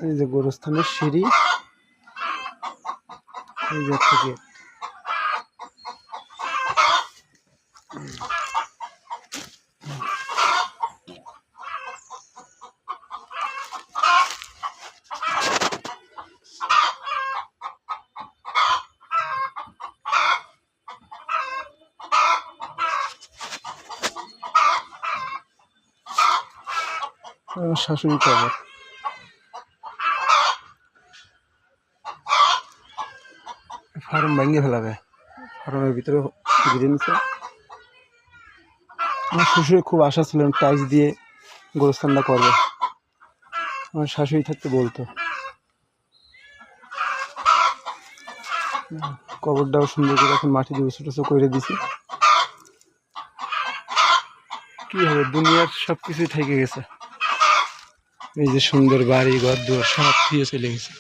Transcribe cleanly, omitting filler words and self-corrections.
এই যে গোরস্থানের সিঁড়ি, এই যে থেকে শাশুড়ি কবর। ফার্ম ভেঙে ফেলাবে, ফার্মের ভিতরে ঘিরে নিচ্ছে। আমার শ্বশুরের খুব আশা ছিল টাইলস দিয়ে গোরস্থানটা করবে, আমার শাশুড়ি থাকতে বলতো। কবরটাও সুন্দর করে এখন মাটি দিয়ে উঁচু টুচু করে দিছি। কি হবে, দুনিয়ার সব কিছুই থেকে গেছে। এই যে সুন্দর বাড়ি ঘর দুয়ার সব দিয়ে চলে গেছে।